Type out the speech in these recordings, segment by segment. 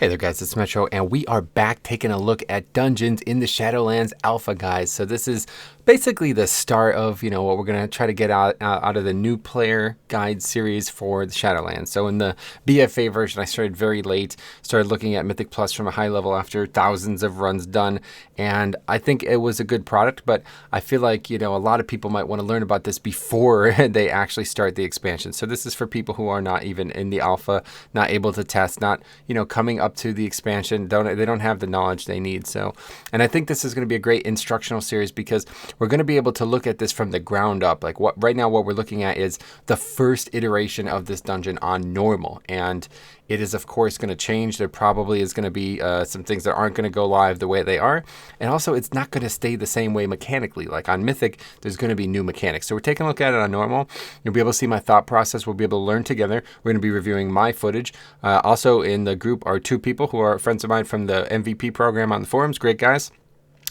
Hey there guys, it's Metro, and we are back taking a look at dungeons in the Shadowlands Alpha, guys. So this is basically the start of, what we're going to try to get out of the new player guide series for the Shadowlands. So in the BFA version, I started very late, started looking at Mythic Plus from a high level after thousands of runs done, and I think it was a good product, but I feel like, a lot of people might want to learn about this before they actually start the expansion. So this is for people who are not even in the alpha, not able to test, not, coming up to the expansion, they don't have the knowledge they need. So, and I think this is going to be a great instructional series because we're going to be able to look at this from the ground up. Like right now what we're looking at is the first iteration of this dungeon on normal, and it is of course going to change. There probably is going to be some things that aren't going to go live the way they are, and also it's not going to stay the same way mechanically. Like on Mythic, there's going to be new mechanics. So we're taking a look at it on normal. You'll be able to see my thought process. We'll be able to learn together. We're going to be reviewing my footage. Also in the group are two people who are friends of mine from the MVP program on the forums. Great guys.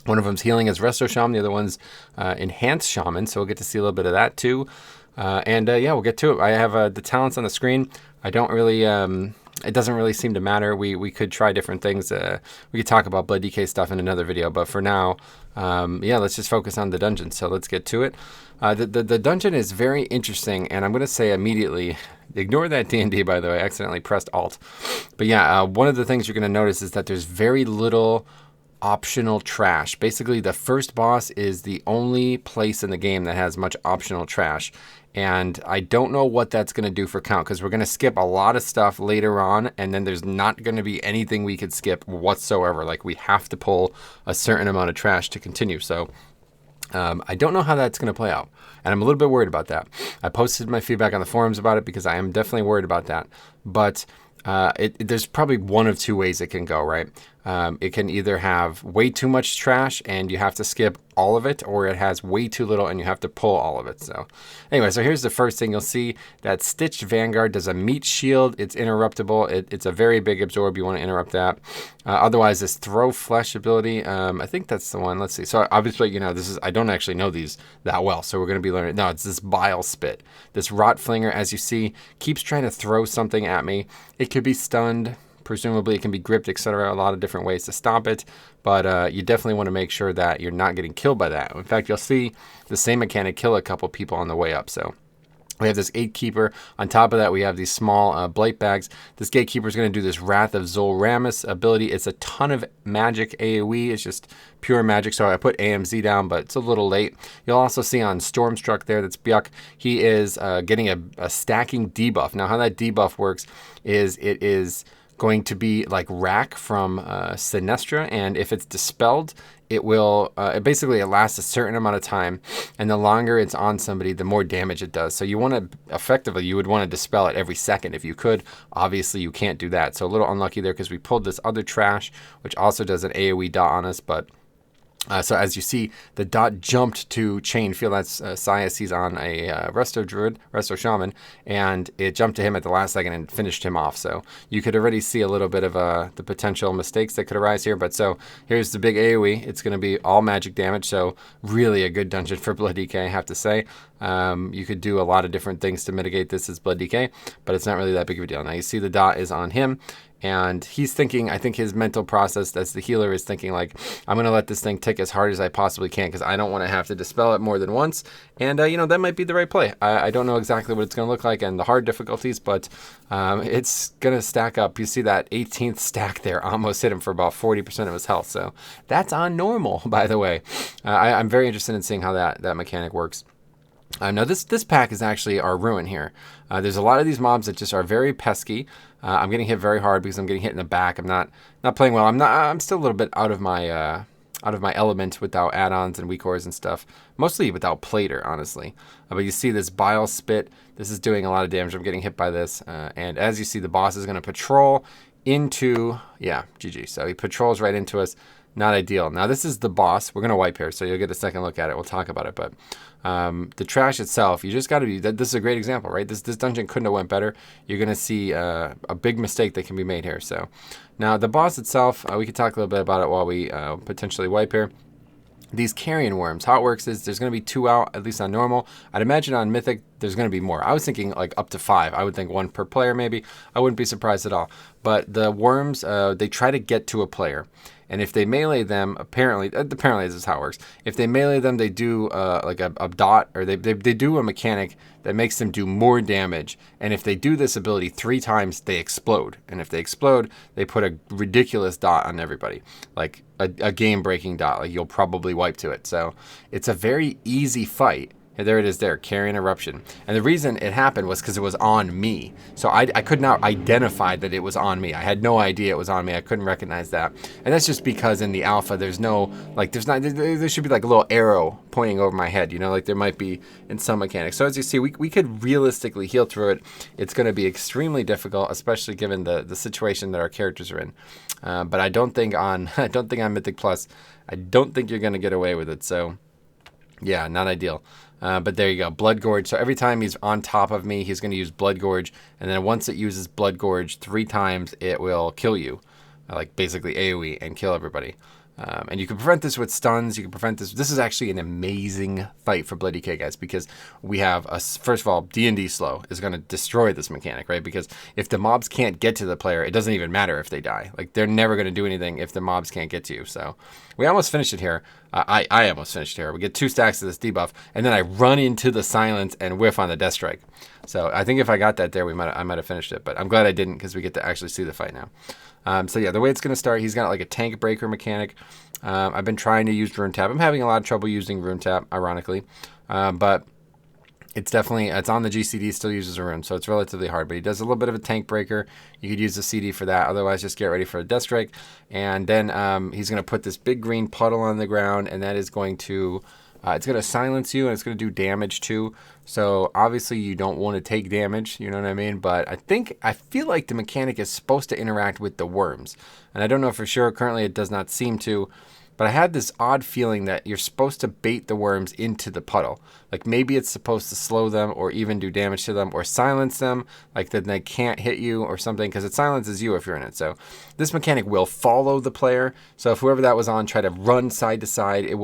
One of them's healing as Resto Shaman. The other one's Enhanced Shaman. So we'll get to see a little bit of that too. Yeah, we'll get to it. I have the talents on the screen. I don't really... it doesn't really seem to matter. We could try different things. We could talk about Blood DK stuff in another video. But for now, yeah, let's just focus on the dungeon. So let's get to it. The dungeon is very interesting. And I'm going to say immediately... Ignore that D&D, by the way. I accidentally pressed Alt. But yeah, one of the things you're going to notice is that there's very little optional trash. Basically, the first boss is the only place in the game that has much optional trash. And I don't know what that's going to do for count, because we're going to skip a lot of stuff later on, and then there's not going to be anything we could skip whatsoever. Like, we have to pull a certain amount of trash to continue. So I don't know how that's going to play out, and I'm a little bit worried about that. I posted my feedback on the forums about it because I am definitely worried about that. But there's probably one of two ways it can go, right? It can either have way too much trash and you have to skip all of it, or it has way too little and you have to pull all of it. So anyway, so here's the first thing. You'll see that Stitched Vanguard does a meat shield. It's interruptible. It's a very big absorb. You want to interrupt that. Otherwise, this Throw Flesh ability, I think that's the one. Let's see. So obviously, this is, I don't actually know these that well, so we're going to be learning. No, it's this Bile Spit. This Rot Flinger, as you see, keeps trying to throw something at me. It could be stunned. Presumably it can be gripped, etc. A lot of different ways to stop it, but you definitely want to make sure that you're not getting killed by that. In fact, you'll see the same mechanic kill a couple people on the way up. So we have this Gatekeeper. On top of that, we have these small Blight Bags. This Gatekeeper is going to do this Wrath of Zolramus ability. It's a ton of magic AoE. It's just pure magic. So I put AMZ down, but it's a little late. You'll also see on Stormstruck there, that's Byuk. He is getting a stacking debuff. Now, how that debuff works is it is going to be like Rack from Sinestra, and if it's dispelled, it will it basically lasts a certain amount of time, and the longer it's on somebody, the more damage it does. So you want to effectively, you would want to dispel it every second if you could. Obviously, you can't do that, so a little unlucky there because we pulled this other trash, which also does an AoE dot on us, but. So as you see, the dot jumped to Chain Feel. That's Sias. He's on a Resto Druid, Resto Shaman, and it jumped to him at the last second and finished him off. So you could already see a little bit of the potential mistakes that could arise here. But so here's the big AoE. It's going to be all magic damage. So really a good dungeon for Blood DK, I have to say. You could do a lot of different things to mitigate this as Blood DK, but it's not really that big of a deal. Now you see the dot is on him. And he's thinking, I think his mental process as the healer is thinking like, I'm going to let this thing tick as hard as I possibly can because I don't want to have to dispel it more than once. And, that might be the right play. I don't know exactly what it's going to look like and the hard difficulties, but it's going to stack up. You see that 18th stack there almost hit him for about 40% of his health. So that's on normal, by the way. I'm very interested in seeing how that mechanic works. Now this pack is actually our ruin here. There's a lot of these mobs that just are very pesky. I'm getting hit very hard because I'm getting hit in the back. I'm not playing well. I'm still a little bit out of my element without add-ons and weak cores and stuff. Mostly without Plater, honestly. But you see this Bile Spit. This is doing a lot of damage. I'm getting hit by this. And as you see, the boss is going to patrol into, yeah, GG. So he patrols right into us. Not ideal. Now this is the boss. We're going to wipe here, so you'll get a second look at it. We'll talk about it, but the trash itself, you just got to be, this is a great example, right? This dungeon couldn't have went better. You're going to see a big mistake that can be made here. So now the boss itself, we could talk a little bit about it while we potentially wipe here. These carrion worms, how it works is there's going to be 2 out, at least on normal. I'd imagine on Mythic, there's going to be more. I was thinking like up to 5. I would think 1 per player maybe. I wouldn't be surprised at all. But the worms, they try to get to a player. And if they melee them, apparently this is how it works. If they melee them, they do like a dot, or they do a mechanic that makes them do more damage. And if they do this ability 3 times, they explode. And if they explode, they put a ridiculous dot on everybody, like a game-breaking dot. Like you'll probably wipe to it. So it's a very easy fight. And there it is there, Carrion Eruption. And the reason it happened was because it was on me. So I could not identify that it was on me. I had no idea it was on me. I couldn't recognize that. And that's just because in the alpha, there's no, like, there should be like a little arrow pointing over my head, you know, like there might be in some mechanics. So as you see, we could realistically heal through it. It's going to be extremely difficult, especially given the situation that our characters are in. But I don't think on Mythic Plus, I don't think you're going to get away with it. So yeah, not ideal. But there you go, Blood Gorge. So every time he's on top of me, he's going to use Blood Gorge. And then once it uses Blood Gorge 3 times, it will kill you. Like basically AoE and kill everybody. And you can prevent this with stuns. You can prevent this. This is actually an amazing fight for Bloody K, guys, because we have, first of all, D&D slow is going to destroy this mechanic, right? Because if the mobs can't get to the player, it doesn't even matter if they die. Like, they're never going to do anything if the mobs can't get to you. So we almost finished it here. I almost finished here. We get 2 stacks of this debuff, and then I run into the silence and whiff on the Death Strike. So I think if I got that there, I might have finished it. But I'm glad I didn't, because we get to actually see the fight now. So yeah, the way it's going to start, he's got like a tank breaker mechanic. I've been trying to use Rune Tap. I'm having a lot of trouble using Rune Tap, ironically. But it's on the GCD, still uses a rune, so it's relatively hard. But he does a little bit of a tank breaker. You could use the CD for that. Otherwise, just get ready for a Death Strike. And then he's going to put this big green puddle on the ground, and that is going to... it's going to silence you, and it's going to do damage too. So obviously you don't want to take damage, you know what I mean? But I feel like the mechanic is supposed to interact with the worms. And I don't know for sure. Currently it does not seem to. But I had this odd feeling that you're supposed to bait the worms into the puddle. Like maybe it's supposed to slow them or even do damage to them or silence them, like that they can't hit you or something, because it silences you if you're in it. So this mechanic will follow the player. So if whoever that was on try to run side to side, it's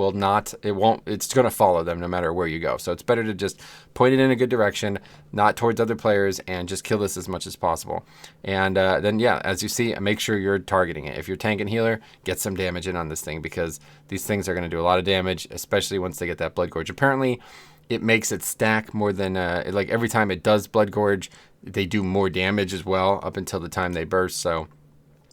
going to follow them no matter where you go. So it's better to just point it in a good direction, not towards other players, and just kill this as much as possible. And then, yeah, as you see, make sure you're targeting it. If you're tank and healer, get some damage in on this thing, because these things are going to do a lot of damage, especially once they get that Blood Gorge. Apparently, it makes it stack more than, like every time it does Blood Gorge, they do more damage as well up until the time they burst. So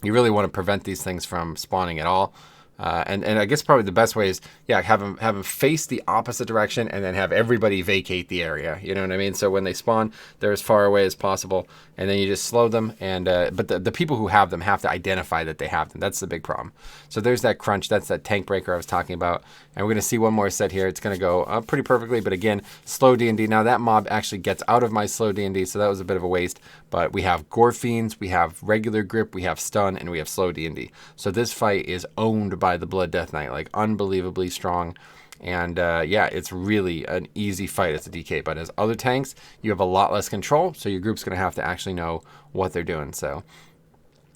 you really want to prevent these things from spawning at all. And I guess probably the best way is, yeah, have them face the opposite direction and then have everybody vacate the area. You know what I mean? So when they spawn, they're as far away as possible, and then you just slow them. And but the people who have them have to identify that they have them. That's the big problem. So there's that crunch. That's that tank breaker I was talking about. And we're going to see one more set here. It's going to go pretty perfectly. But again, slow D&D. Now that mob actually gets out of my slow D&D, so that was a bit of a waste. But we have Gore Fiends, we have regular grip, we have stun, and we have slow D&D. So this fight is owned by the Blood Death Knight, like unbelievably strong. And yeah, it's really an easy fight as a DK. But as other tanks, you have a lot less control, so your group's going to have to actually know what they're doing. So,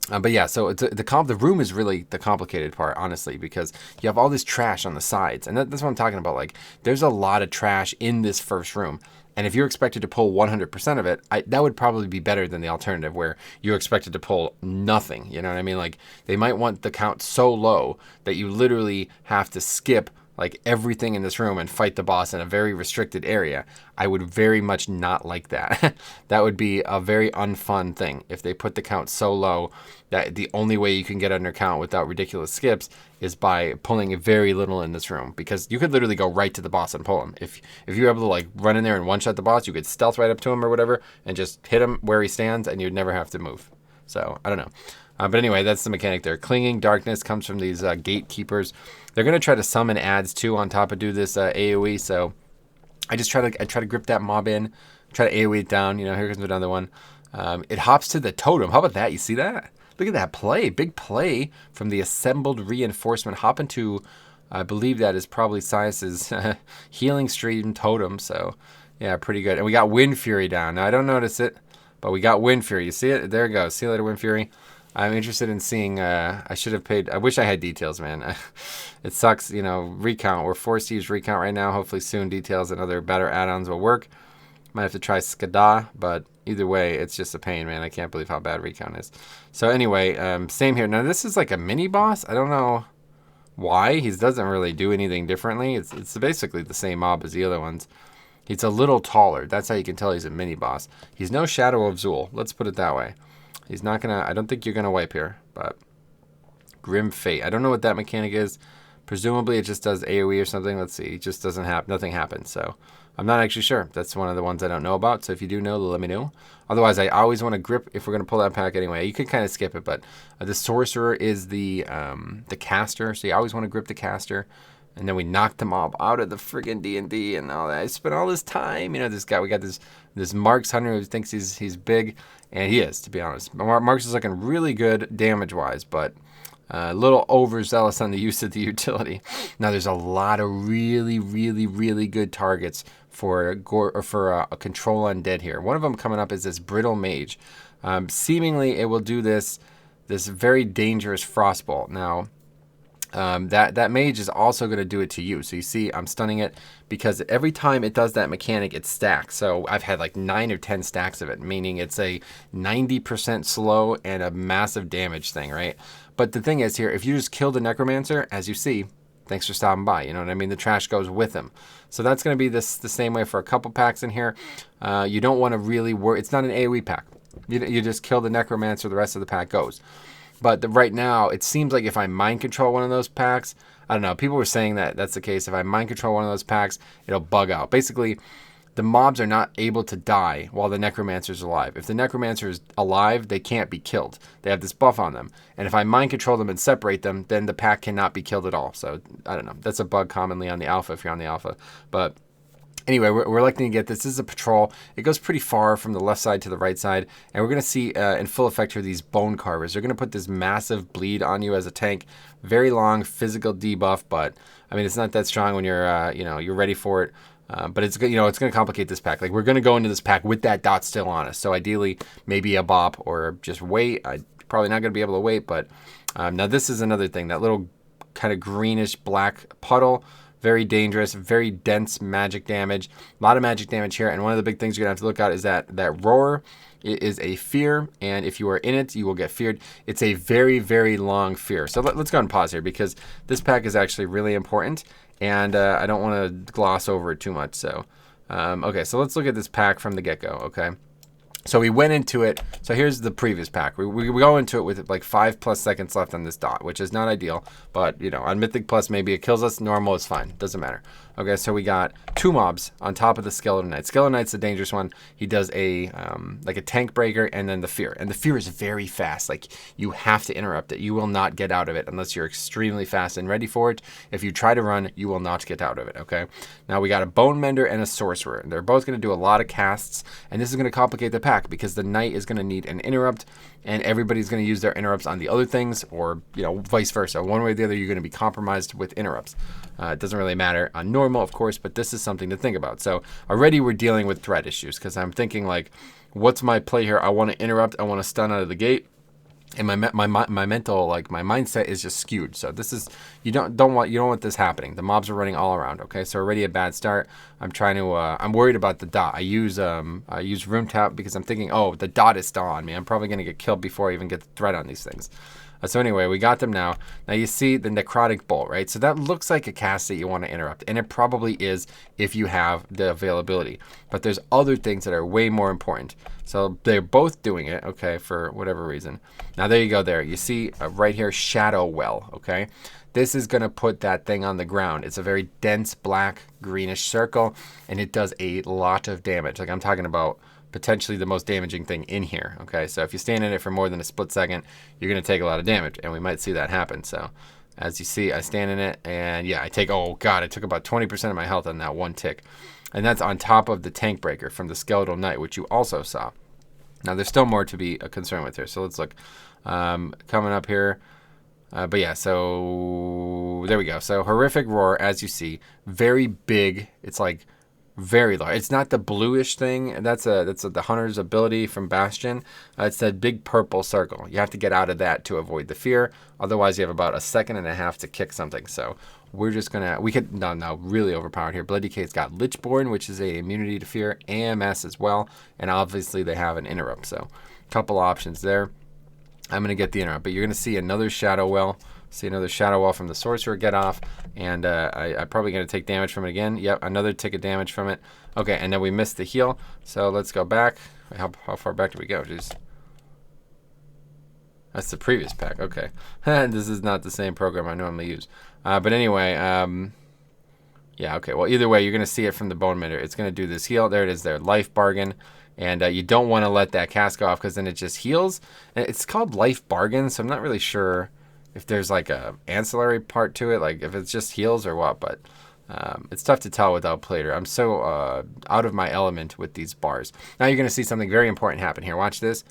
but yeah, so the room is really the complicated part, honestly, because you have all this trash on the sides, and that's what I'm talking about. Like, there's a lot of trash in this first room. And if you're expected to pull 100% of it, that would probably be better than the alternative where you're expected to pull nothing. You know what I mean? Like, they might want the count so low that you literally have to skip like everything in this room and fight the boss in a very restricted area. I would very much not like that. That would be a very unfun thing if they put the count so low that the only way you can get under count without ridiculous skips is by pulling very little in this room, because you could literally go right to the boss and pull him. If you were able to like run in there and one-shot the boss, you could stealth right up to him or whatever and just hit him where he stands, and you'd never have to move. So I don't know. But anyway, that's the mechanic there. Clinging Darkness comes from these gatekeepers. They're going to try to summon ads too on top of do this AoE. So I try to grip that mob in, try to AoE it down. You know, here comes another one. It hops to the totem. How about that? You see that? Look at that play. Big play from the assembled reinforcement. Hop into, I believe that is probably Sias's healing stream totem. So yeah, pretty good. And we got Wind Fury down. Now I don't notice it, but we got Wind Fury. You see it? There it goes. See you later, Wind Fury. I'm interested in seeing, I should have paid, I wish I had details, man. It sucks, you know, recount. We're forced to use recount right now. Hopefully soon details and other better add-ons will work. Might have to try Skada, but either way, it's just a pain, man. I can't believe how bad Recount is. So anyway, same here. Now this is like a mini boss. I don't know why. He doesn't really do anything differently. It's basically the same mob as the other ones. He's a little taller. That's how you can tell he's a mini boss. He's no Shadow of Zul. Let's put it that way. He's not gonna. I don't think you're gonna wipe here, but Grim Fate. I don't know what that mechanic is. Presumably it just does AoE or something. Let's see. It just doesn't have. Nothing happens. So I'm not actually sure. That's one of the ones I don't know about. So if you do know, let me know. Otherwise, I always want to grip if we're gonna pull that pack anyway. You could kind of skip it, but the sorcerer is the caster. So you always want to grip the caster. And then we knocked the mob out of the friggin' D&D and all that. I spent all this time, you know, this guy, we got this Marks Hunter who thinks he's big, and he is, to be honest. Marks is looking really good damage-wise, but a little overzealous on the use of the utility. Now, there's a lot of really, really, really good targets for a control undead here. One of them coming up is this Brittle Mage. Seemingly, it will do this very dangerous Frostbolt. Now, that mage is also going to do it to you. So you see I'm stunning it because every time it does that mechanic, it stacks. So I've had like 9 or 10 stacks of it, meaning it's a 90% slow and a massive damage thing, right? But the thing is here, if you just kill the Necromancer, as you see, thanks for stopping by, you know what I mean? The trash goes with him. So that's going to be the same way for a couple packs in here. You don't want to really worry. It's not an AoE pack. You just kill the Necromancer, the rest of the pack goes. But right now, it seems like if I mind control one of those packs, I don't know, people were saying that that's the case. If I mind control one of those packs, it'll bug out. Basically, the mobs are not able to die while the Necromancer's alive. If the Necromancer is alive, they can't be killed. They have this buff on them. And if I mind control them and separate them, then the pack cannot be killed at all. So, I don't know. That's a bug commonly on the alpha if you're on the alpha. But anyway, we're electing to get this. This is a patrol. It goes pretty far from the left side to the right side. And we're going to see in full effect here these bone carvers. They're going to put this massive bleed on you as a tank. Very long physical debuff, but I mean, it's not that strong when you're, you're ready for it. But it's going to complicate this pack. Like, we're going to go into this pack with that dot still on us. So ideally, maybe a bop or just wait. I'm probably not going to be able to wait. But now this is another thing. That little kind of greenish black puddle. Very dangerous, very dense magic damage. A lot of magic damage here. And one of the big things you're going to have to look at is that roar is a fear. And if you are in it, you will get feared. It's a very, very long fear. So let's go and pause here because this pack is actually really important. And I don't want to gloss over it too much. So, okay, so let's look at this pack from the get-go, okay? So we went into it. So here's the previous pack. We go into it with like 5+ seconds left on this dot, which is not ideal. But, on Mythic Plus, maybe it kills us. Normal is fine. Doesn't matter. Okay, so we got 2 mobs on top of the Skeleton Knight. Skeleton Knight's the dangerous one. He does like a tank breaker and then the fear. And the fear is very fast. Like, you have to interrupt it. You will not get out of it unless you're extremely fast and ready for it. If you try to run, you will not get out of it, okay? Now, we got a Bone Mender and a Sorcerer. They're both going to do a lot of casts, and this is going to complicate the pack because the Knight is going to need an interrupt, and everybody's going to use their interrupts on the other things, or, vice versa. One way or the other, you're going to be compromised with interrupts. It doesn't really matter on normal, of course, but this is something to think about. So already we're dealing with threat issues because I'm thinking like, what's my play here? I want to interrupt. I want to stun out of the gate. And my mental, like my mindset is just skewed. So this is, you don't want this happening. The mobs are running all around. Okay. So already a bad start. I'm trying to, I'm worried about the dot. I use room tap because I'm thinking, oh, the dot is still on me. I'm probably going to get killed before I even get the threat on these things. So anyway, we got them now. Now you see the Necrotic Bolt, right? So that looks like a cast that you want to interrupt. And it probably is if you have the availability. But there's other things that are way more important. So they're both doing it, okay, for whatever reason. Now there you go there. You see right here, Shadow Well, okay? This is going to put that thing on the ground. It's a very dense black greenish circle. And it does a lot of damage. Like I'm talking about potentially the most damaging thing in here. Okay, so if you stand in it for more than a split second, you're going to take a lot of damage, and we might see that happen. So as you see, I stand in it, and yeah, I take, oh god, I took about 20% of my health on that one tick. And that's on top of the tank breaker from the Skeletal Knight, which you also saw. Now there's still more to be concerned with here, so let's look. Coming up here. But yeah, so there we go. So Horrific Roar, as you see, very big. It's like Very large. It's not the bluish thing. That's the hunter's ability from Bastion. It's that big purple circle. You have to get out of that to avoid the fear. Otherwise, you have about a second and a half to kick something. So we're just gonna really overpowered here. Blood DK's got Lichborn, which is a immunity to fear, AMS as well, and obviously they have an interrupt. So a couple options there. I'm gonna get the interrupt, but you're gonna see another Shadow Well. See another Shadow Well from the Sorcerer get off, and I'm probably going to take damage from it again. Yep, another tick of damage from it. Okay, and then we missed the heal, so let's go back. How far back do we go? Jeez. That's the previous pack. Okay, this is not the same program I normally use. But anyway, yeah, okay. Well, either way, you're going to see it from the Bone Mitter. It's going to do this heal. There it is there, Life Bargain. And you don't want to let that cast go off because then it just heals. And it's called Life Bargain, so I'm not really sure if there's like a ancillary part to it, like if it's just heals or what, but it's tough to tell without playter. I'm so out of my element with these bars. Now you're going to see something very important happen here. Watch this.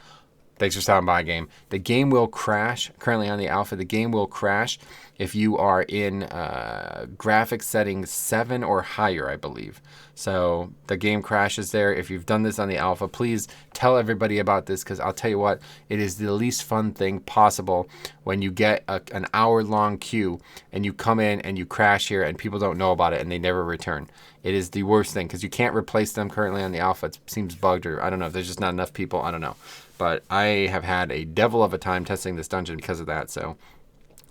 Thanks for stopping by, game. The game will crash. Currently on the alpha, the game will crash if you are in graphics settings 7 or higher, I believe. So the game crashes there. If you've done this on the alpha, please tell everybody about this, because I'll tell you what, it is the least fun thing possible when you get an hour-long queue and you come in and you crash here and people don't know about it and they never return. It is the worst thing because you can't replace them currently on the alpha. It seems bugged, or I don't know if there's just not enough people. I don't know. But I have had a devil of a time testing this dungeon because of that. So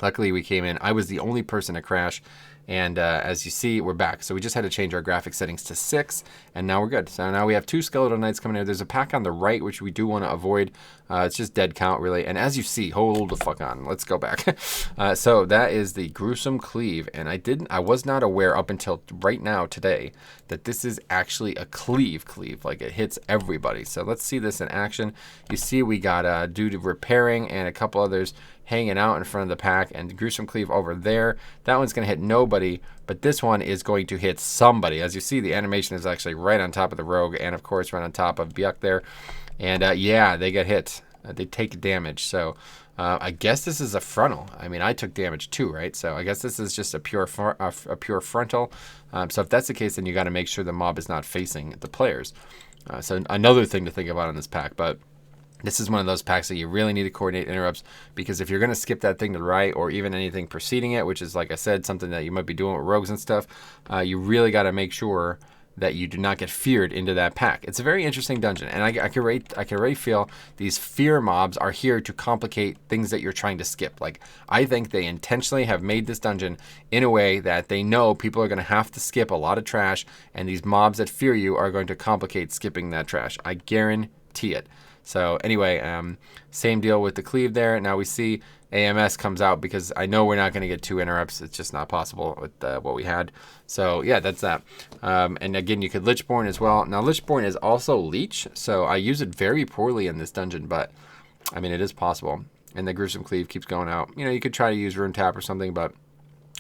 luckily we came in. I was the only person to crash. And as you see, we're back. So we just had to change our graphic settings to 6, and now we're good. So now we have 2 Skeletal Knights coming in. There's a pack on the right, which we do want to avoid. It's just dead count, really. And as you see, hold the fuck on. Let's go back. So that is the Gruesome Cleave. And I was not aware up until right now, today, that this is actually a cleave. Like, it hits everybody. So let's see this in action. You see we got Dude Repairing and a couple others hanging out in front of the pack, and the Gruesome Cleave over there. That one's going to hit nobody, but this one is going to hit somebody. As you see, the animation is actually right on top of the Rogue, and of course right on top of Byuk there. And yeah, they get hit. They take damage. So I guess this is a frontal. I mean, I took damage too, right? So I guess this is just a pure frontal. So if that's the case, then you got to make sure the mob is not facing the players. So another thing to think about in this pack, but this is one of those packs that you really need to coordinate interrupts, because if you're going to skip that thing to the right, or even anything preceding it, which is, like I said, something that you might be doing with rogues and stuff, you really got to make sure that you do not get feared into that pack. It's a very interesting dungeon, and I can already feel these fear mobs are here to complicate things that you're trying to skip. Like, I think they intentionally have made this dungeon in a way that they know people are going to have to skip a lot of trash, and these mobs that fear you are going to complicate skipping that trash. I guarantee it. So anyway, same deal with the cleave there. Now we see AMS comes out because I know we're not going to get 2 interrupts. It's just not possible with what we had. So yeah, that's that. And again, you could Lichborn as well. Now Lichborn is also Leech, so I use it very poorly in this dungeon, but I mean, it is possible. And the Gruesome Cleave keeps going out. You know, you could try to use Rune Tap or something, but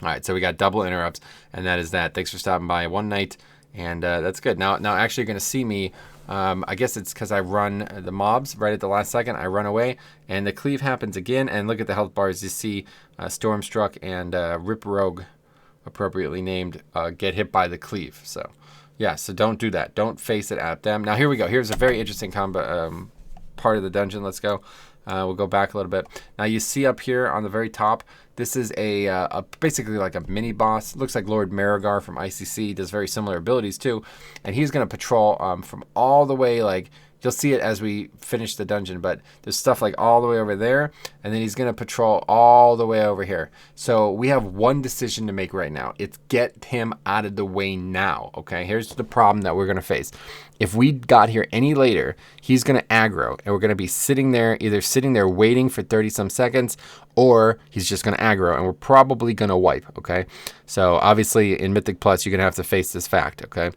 all right, so we got double interrupts, and that is that. Thanks for stopping by one night, and that's good. Now actually you're going to see me. I guess it's because I run the mobs right at the last second. I run away, and the cleave happens again. And look at the health bars. You see Stormstruck and Rip Rogue, appropriately named, get hit by the cleave. So, yeah, so don't do that. Don't face it at them. Now, here we go. Here's a very interesting combat part of the dungeon. Let's go. We'll go back a little bit. Now, you see up here on the very top, this is a basically like a mini boss. Looks like Lord Marigar from ICC. Does very similar abilities too, and he's gonna patrol from all the way, like, you'll see it as we finish the dungeon, but there's stuff like all the way over there, and then he's gonna patrol all the way over here. So we have one decision to make right now. It's get him out of the way now. Okay, here's the problem that we're gonna face. If we got here any later, he's gonna aggro, and we're gonna be sitting there, either sitting there waiting for 30 some seconds, or he's just gonna aggro, and we're probably gonna wipe. Okay, so obviously in Mythic Plus, you're gonna have to face this fact. Okay.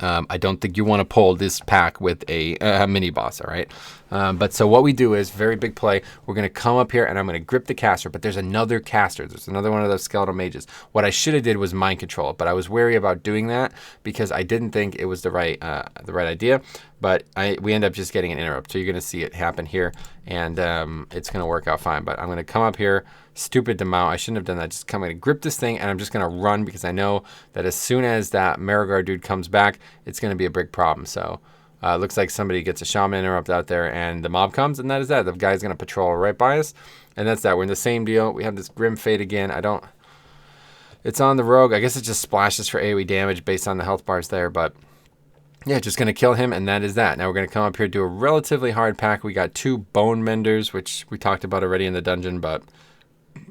I don't think you want to pull this pack with a mini boss, all right? But so what we do is, very big play, we're going to come up here and I'm going to grip the caster, but there's another caster. There's another one of those skeletal mages. What I should have did was mind control it, but I was wary about doing that because I didn't think it was the right idea. but we end up just getting an interrupt. So you're going to see it happen here, and it's going to work out fine. But I'm going to come up here, stupid to mount. I shouldn't have done that. Just going to grip this thing, and I'm just going to run because I know that as soon as that Marigard dude comes back, it's going to be a big problem. So it looks like somebody gets a shaman interrupt out there, and the mob comes, and that is that. The guy's going to patrol right by us, and that's that. We're in the same deal. We have this Grim Fate again. It's on the rogue. I guess it just splashes for AoE damage based on the health bars there, but yeah, just going to kill him, and that is that. Now we're going to come up here, do a relatively hard pack. We got 2 Bone Menders, which we talked about already in the dungeon, but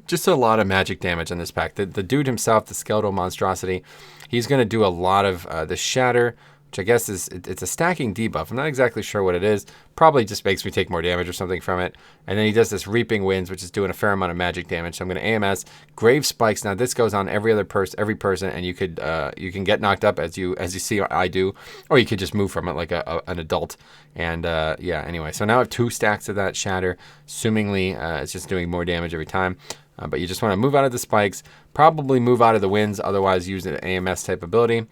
just a lot of magic damage on this pack. The dude himself, the skeletal monstrosity, he's going to do a lot of the Shatter, which I guess it's a stacking debuff. I'm not exactly sure what it is. Probably just makes me take more damage or something from it. And then he does this Reaping Winds, which is doing a fair amount of magic damage. So I'm going to AMS Grave Spikes. Now this goes on every person, and you can get knocked up as you see I do, or you could just move from it like an adult. And yeah, anyway, so now I have 2 stacks of that Shatter. Assumingly, it's just doing more damage every time. But you just want to move out of the spikes, probably move out of the winds, otherwise use an AMS type ability.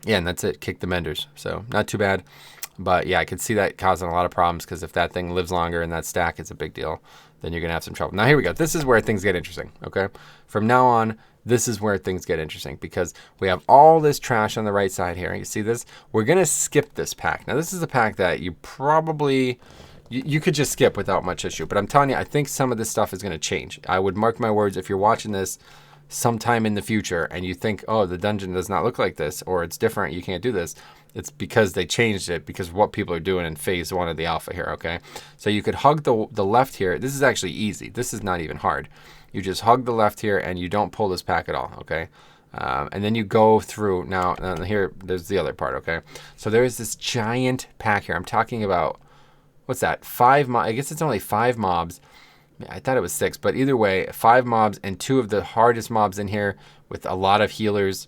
Yeah, and that's it. Kick the Menders. So not too bad. But yeah, I could see that causing a lot of problems because if that thing lives longer in that stack, it's a big deal. Then you're going to have some trouble. Now here we go. This is where things get interesting, okay? From now on, this is where things get interesting because we have all this trash on the right side here. You see this? We're going to skip this pack. Now this is a pack that you probably... You could just skip without much issue. But I'm telling you, I think some of this stuff is going to change. I would mark my words, if you're watching this sometime in the future and you think, oh, the dungeon does not look like this, or it's different, you can't do this, it's because they changed it because of what people are doing in phase 1 of the alpha here, okay? So you could hug the left here. This is actually easy. This is not even hard. You just hug the left here and you don't pull this pack at all, okay? And then you go through. Now here, there's the other part, okay? So there is this giant pack here. I'm talking about, what's that? 5 mobs. I guess it's only 5 mobs. I thought it was 6, but either way, 5 mobs and 2 of the hardest mobs in here with a lot of healers.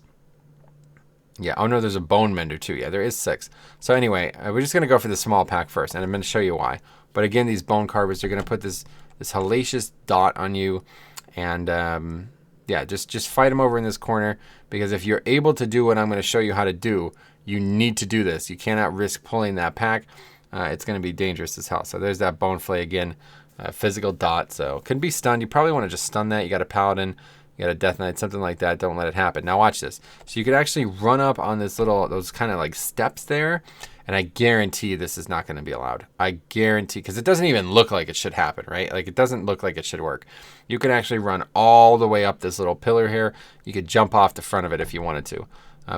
Yeah, oh no, there's a Bone Mender too. Yeah, there is 6. So anyway, we're just going to go for the small pack first, and I'm going to show you why. But again, these Bone Carvers are going to put this hellacious dot on you, and yeah, just fight them over in this corner, because if you're able to do what I'm going to show you how to do, you need to do this. You cannot risk pulling that pack. It's going to be dangerous as hell. So there's that Bone Flay again. Physical dot, so can be stunned. You probably want to just stun that. You got a Paladin, you got a Death Knight, something like that. Don't let it happen. Now watch this. So you could actually run up on those kind of like steps there, and I guarantee this is not going to be allowed. I guarantee, because it doesn't even look like it should happen, right? Like it doesn't look like it should work. You can actually run all the way up this little pillar here. You could jump off the front of it if you wanted to.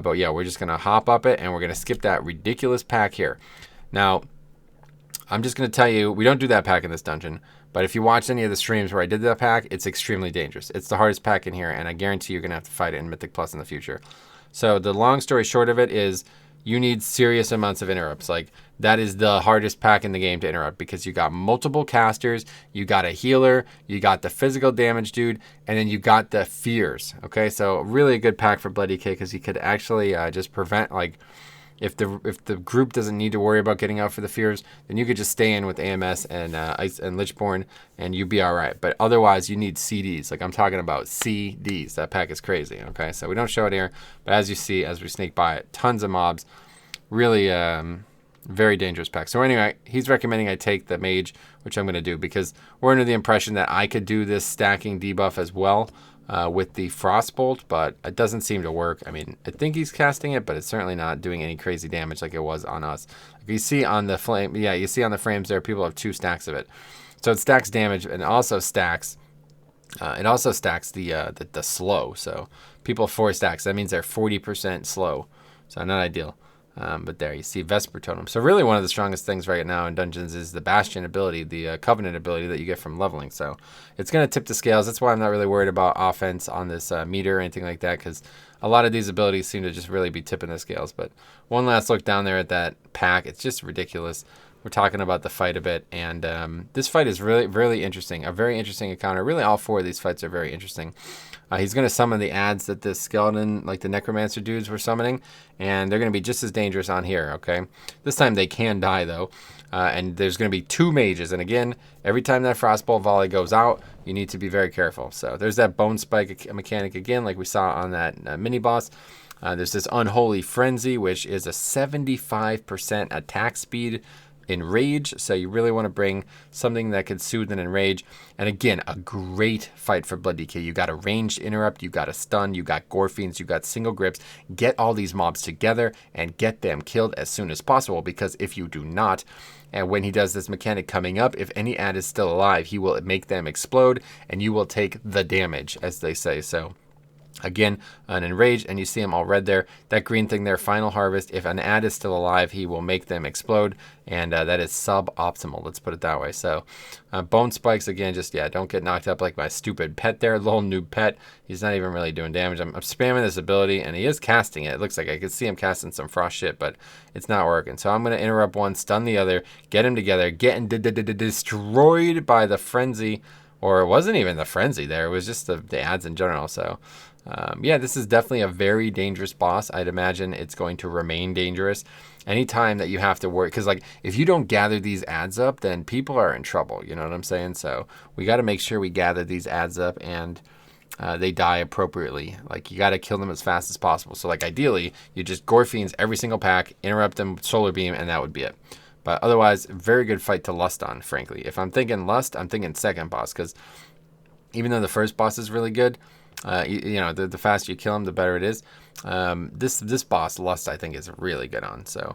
But yeah, we're just going to hop up it, and we're going to skip that ridiculous pack here. Now, I'm just going to tell you, we don't do that pack in this dungeon, but if you watch any of the streams where I did that pack, it's extremely dangerous. It's the hardest pack in here, and I guarantee you're going to have to fight it in Mythic Plus in the future. So the long story short of it is you need serious amounts of interrupts. Like, that is the hardest pack in the game to interrupt, because you got multiple casters, you got a healer, you got the physical damage dude, and then you got the fears. Okay, so really a good pack for Bloody K, because you could actually just prevent, like, if the group doesn't need to worry about getting out for the fears, then you could just stay in with AMS and Ice and Lichborn, and you'd be all right. But otherwise, you need CDs. Like, I'm talking about CDs. That pack is crazy. Okay, so we don't show it here, but as you see, as we sneak by it, tons of mobs. Really, very dangerous pack. So anyway, he's recommending I take the mage, which I'm going to do, because we're under the impression that I could do this stacking debuff as well. With the Frostbolt, but it doesn't seem to work. I mean, I think he's casting it, but it's certainly not doing any crazy damage like it was on us. Like you see on the flame, yeah, you see on the frames there, people have 2 stacks of it. So it stacks damage, and also stacks. It also stacks the slow. So people 4 stacks. That means they're 40% slow. So not ideal. But there you see Vesper Totem. So really one of the strongest things right now in dungeons is the Bastion ability, the Covenant ability that you get from leveling. So it's going to tip the scales. That's why I'm not really worried about offense on this meter or anything like that, because a lot of these abilities seem to just really be tipping the scales. But one last look down there at that pack. It's just ridiculous. We're talking about the fight a bit, and this fight is really, really interesting. A very interesting encounter. Really, all 4 of these fights are very interesting. He's going to summon the ads that the skeleton, like the necromancer dudes, were summoning, and they're going to be just as dangerous on here, okay? This time they can die, though, and there's going to be 2 mages, and again, every time that Frostbolt volley goes out, you need to be very careful. So there's that Bone Spike mechanic again, like we saw on that mini-boss. There's this Unholy Frenzy, which is a 75% attack speed in rage, so you really want to bring something that could soothe and enrage. And again, a great fight for Blood DK. You got a ranged interrupt, you got a stun, you got gore fiends, you got single grips. Get all these mobs together and get them killed as soon as possible, because if you do not, and when he does this mechanic coming up, if any ad is still alive, he will make them explode and you will take the damage, as they say. So again, an enraged, and you see them all red there. That green thing there, Final Harvest. If an ad is still alive, he will make them explode, and that is suboptimal. Let's put it that way. So, Bone Spikes, again, just, yeah, don't get knocked up like my stupid pet there. Little noob pet. He's not even really doing damage. I'm spamming this ability, and he is casting it. It looks like I could see him casting some frost shit, but it's not working. So I'm going to interrupt one, stun the other, get him together, getting destroyed by the Frenzy. Or it wasn't even the Frenzy there. It was just the ads in general. So, yeah, this is definitely a very dangerous boss. I'd imagine it's going to remain dangerous. Anytime that you have to worry, because like if you don't gather these ads up, then people are in trouble. You know what I'm saying? So we got to make sure we gather these ads up and they die appropriately. Like you got to kill them as fast as possible. So like ideally, you just gore fiends every single pack, interrupt them with solar beam, and that would be it. But otherwise, very good fight to lust on, frankly. If I'm thinking lust, I'm thinking second boss, because even though the first boss is really good, you know, the faster you kill him, the better it is. This boss, lust, I think is really good on. So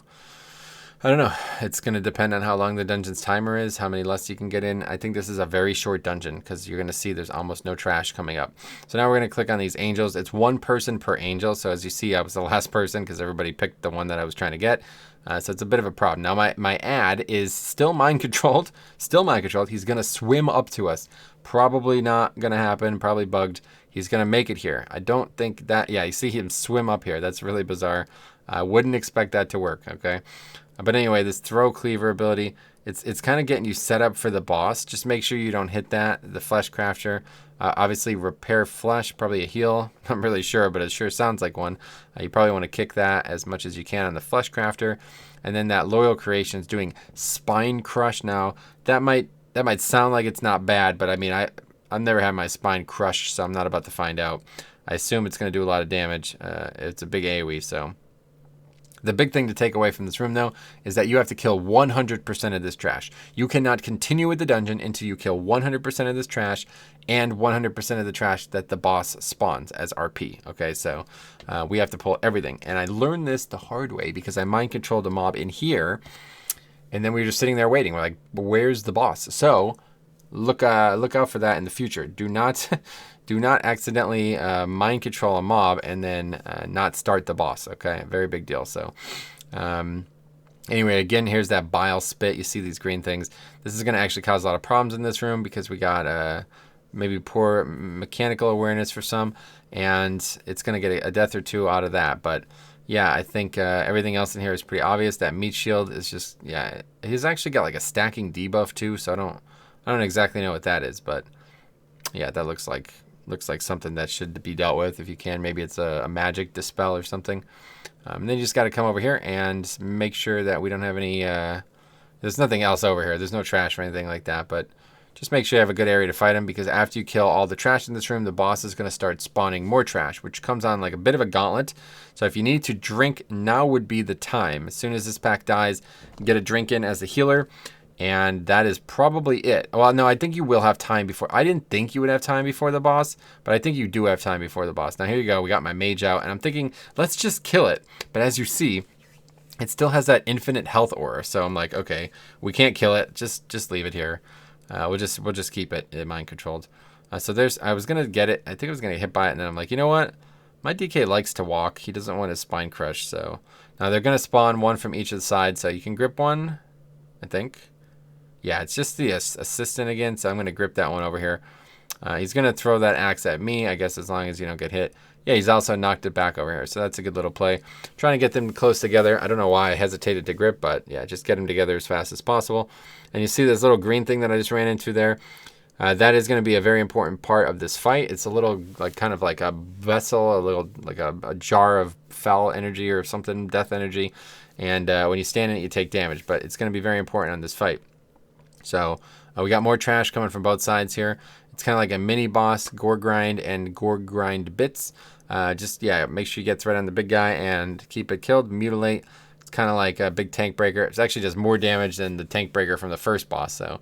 I don't know. It's going to depend on how long the dungeon's timer is, how many lusts you can get in. I think this is a very short dungeon because you're going to see there's almost no trash coming up. So now we're going to click on these angels. It's one person per angel. So as you see, I was the last person because everybody picked the one that I was trying to get. So it's a bit of a problem. Now my ad is still mind controlled. Still mind controlled. He's going to swim up to us. Probably not going to happen. Probably bugged. He's going to make it here. I don't think that... Yeah, you see him swim up here. That's really bizarre. I wouldn't expect that to work, okay? But anyway, this throw cleaver ability, it's kind of getting you set up for the boss. Just make sure you don't hit that. The flesh crafter. Obviously, repair flesh, probably a heal. I'm really sure, but it sure sounds like one. You probably want to kick that as much as you can on the flesh crafter. And then that loyal creation is doing spine crush. Now, that might sound like it's not bad, but I mean, I've never had my spine crushed, so I'm not about to find out. I assume it's going to do a lot of damage. It's a big AoE, so... The big thing to take away from this room, though, is that you have to kill 100% of this trash. You cannot continue with the dungeon until you kill 100% of this trash and 100% of the trash that the boss spawns as RP. Okay, so we have to pull everything. And I learned this the hard way because I mind controlled a mob in here, and then we were just sitting there waiting. We're like, where's the boss? So look out for that in the future. Do not accidentally mind control a mob and then not start the boss. Okay, very big deal. So anyway, again, here's that bile spit. You see these green things. This is going to actually cause a lot of problems in this room because we got maybe poor mechanical awareness for some, and it's going to get a death or two out of that. But yeah, I think everything else in here is pretty obvious. That meat shield is just, yeah, he's actually got like a stacking debuff too. So I don't exactly know what that is, but yeah, that looks like something that should be dealt with if you can. Maybe it's a magic dispel or something. And then you just got to come over here and make sure that we don't have any... there's nothing else over here. There's no trash or anything like that, but just make sure you have a good area to fight him, because after you kill all the trash in this room, the boss is going to start spawning more trash, which comes on like a bit of a gauntlet. So if you need to drink, now would be the time. As soon as this pack dies, get a drink in as a healer. And that is probably it. Well, no, I think you will have time before. I didn't think you would have time before the boss, but I think you do have time before the boss. Now, here you go. We got my mage out, and I'm thinking, let's just kill it. But as you see, it still has that infinite health aura. So I'm like, okay, we can't kill it. Just leave it here. We'll just keep it mind controlled. So I was going to get it. I think I was going to get hit by it, and then I'm like, you know what? My DK likes to walk. He doesn't want his spine crushed. So now they're going to spawn one from each of the sides. So you can grip one, I think. Yeah, it's just the assistant again, so I'm going to grip that one over here. He's going to throw that axe at me, I guess, as long as you don't get hit. Yeah, he's also knocked it back over here, so that's a good little play. Trying to get them close together. I don't know why I hesitated to grip, but yeah, just get them together as fast as possible. And you see this little green thing that I just ran into there? That is going to be a very important part of this fight. It's a little, like, kind of like a vessel, a little, like a jar of foul energy or something, death energy. And when you stand in it, you take damage, but it's going to be very important on this fight. So we got more trash coming from both sides here. It's kind of like a mini boss, gore grind and gore grind bits. Just, yeah, make sure you get right on the big guy and keep it killed. Mutilate. It's kind of like a big tank breaker. It's actually just more damage than the tank breaker from the first boss. So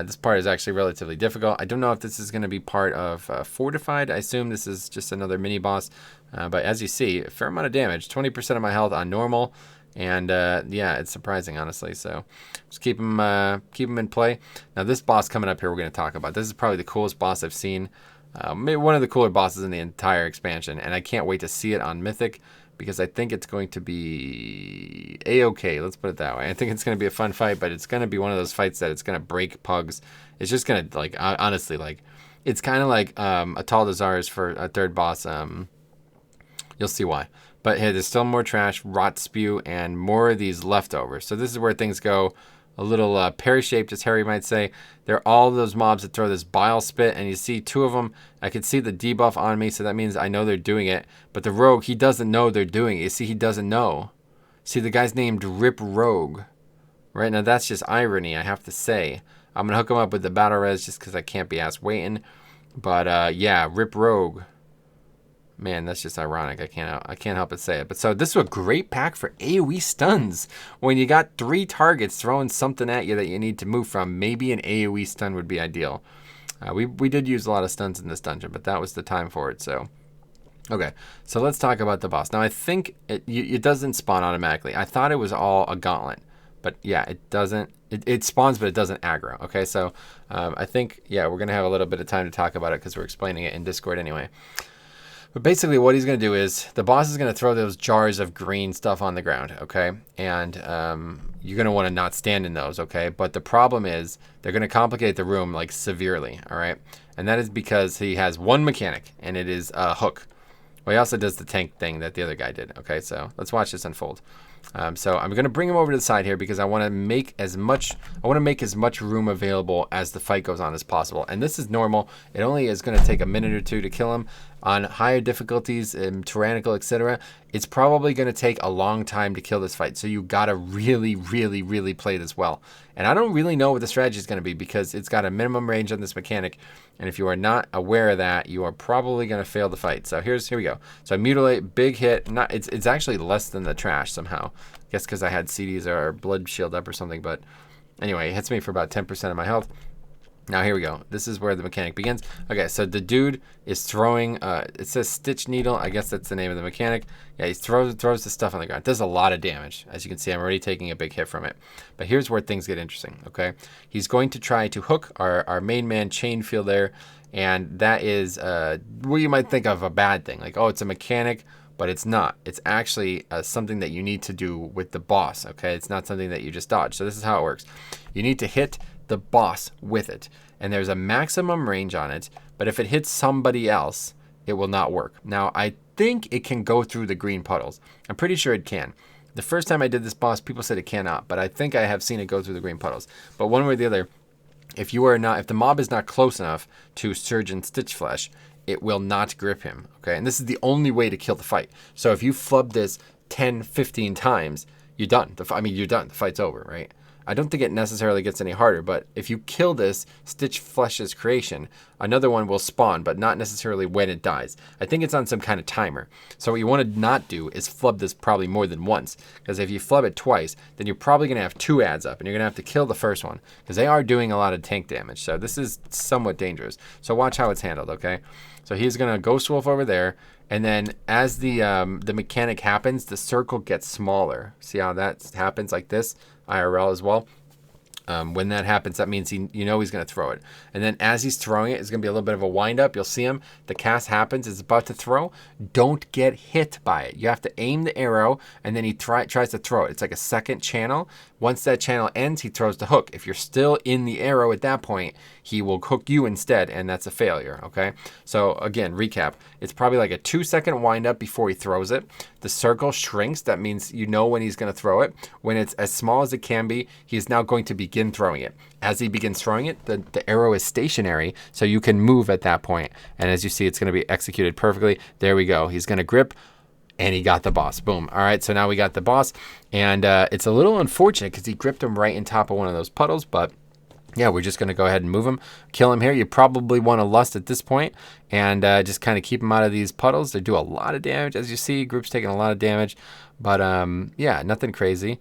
this part is actually relatively difficult. I don't know if this is going to be part of Fortified. I assume this is just another mini boss. But as you see, a fair amount of damage. 20% of my health on normal. And yeah, it's surprising, honestly. So just keep him in play. Now this boss coming up here, we're going to talk about. This is probably the coolest boss I've seen. Maybe one of the cooler bosses in the entire expansion, and I can't wait to see it on Mythic because I think it's going to be a-okay. Let's put it that way. I think it's going to be a fun fight, but it's going to be one of those fights that it's going to break pugs. It's just going to, like, honestly, like, it's kind of like a Tall Desires for a third boss. You'll see why. But hey, there's still more trash, rot spew, and more of these leftovers. So this is where things go a little pear-shaped, as Harry might say. They're all those mobs that throw this bile spit, and you see two of them. I can see the debuff on me, so that means I know they're doing it. But the rogue, he doesn't know they're doing it. You see, he doesn't know. See, the guy's named Rip Rogue. Right now, that's just irony, I have to say. I'm going to hook him up with the battle res just because I can't be asked waiting. But yeah, Rip Rogue. Man, that's just ironic. I can't help but say it. But so this was a great pack for AoE stuns. When you got 3 targets throwing something at you that you need to move from, maybe an AoE stun would be ideal. We did use a lot of stuns in this dungeon, but that was the time for it. So, okay. So let's talk about the boss. Now I think it doesn't spawn automatically. I thought it was all a gauntlet, but yeah, it doesn't. It spawns, but it doesn't aggro. Okay, so I think yeah, we're gonna have a little bit of time to talk about it because we're explaining it in Discord anyway. But basically what he's going to do is the boss is going to throw those jars of green stuff on the ground, okay? And you're going to want to not stand in those, okay? But the problem is they're going to complicate the room, like, severely, all right? And that is because he has one mechanic, and it is a hook. Well, he also does the tank thing that the other guy did, okay? So let's watch this unfold. So I'm going to bring him over to the side here because I want to make as much room available as the fight goes on as possible. And this is normal. It only is going to take a minute or two to kill him. On higher difficulties, tyrannical, etc., it's probably going to take a long time to kill this fight. So you got to really, really, really play this well. And I don't really know what the strategy is going to be because it's got a minimum range on this mechanic. And if you are not aware of that, you are probably going to fail the fight. So here we go. So I mutilate, big hit. It's actually less than the trash somehow. I guess because I had CDs or blood shield up or something. But anyway, it hits me for about 10% of my health. Now here we go. This is where the mechanic begins. Okay, so the dude is throwing, it says Stitch Needle. I guess that's the name of the mechanic. Yeah, he throws the stuff on the ground. It does a lot of damage. As you can see, I'm already taking a big hit from it. But here's where things get interesting, okay? He's going to try to hook our main man Chainfield there. And that is what you might think of a bad thing. Like, oh, it's a mechanic, but it's not. It's actually something that you need to do with the boss, okay? It's not something that you just dodge. So this is how it works. You need to hit the boss with it, and there's a maximum range on it, but if it hits somebody else, it will not work. Now, I think it can go through the green puddles. I'm pretty sure it can. The first time I did this boss, people said it cannot, but I think I have seen it go through the green puddles. But one way or the other, if the mob is not close enough to Surgeon Stitchflesh, it will not grip him, okay? And this is the only way to kill the fight. So if you flub this 10, 15 times, you're done. You're done. The fight's over, right? I don't think it necessarily gets any harder, but if you kill this Stitchflesh's creation, another one will spawn, but not necessarily when it dies. I think it's on some kind of timer. So what you want to not do is flub this probably more than once, because if you flub it twice, then you're probably going to have 2 ads up, and you're going to have to kill the first one, because they are doing a lot of tank damage. So this is somewhat dangerous. So watch how it's handled, okay? So he's going to Ghost Wolf over there, and then as the mechanic happens, the circle gets smaller. See how that happens like this? IRL as well. When that happens, that means he's going to throw it. And then as he's throwing it, it's going to be a little bit of a wind up. You'll see him. The cast happens. It's about to throw. Don't get hit by it. You have to aim the arrow, and then he tries to throw it. It's like a second channel. Once that channel ends, he throws the hook. If you're still in the arrow at that point, he will hook you instead, and that's a failure, okay? So again, recap. It's probably like a 2-second wind up before he throws it. The circle shrinks. That means you know when he's going to throw it. When it's as small as it can be, he is now going to begin throwing it. As he begins throwing it, the arrow is stationary, so you can move at that point. And as you see, it's going to be executed perfectly. There we go. He's going to grip, and he got the boss. Boom. All right, so now we got the boss. And it's a little unfortunate because he gripped him right in top of one of those puddles, but yeah, we're just going to go ahead and move him, kill him here. You probably want to lust at this point and just kind of keep him out of these puddles. They do a lot of damage, as you see. Group's taking a lot of damage, but yeah, nothing crazy.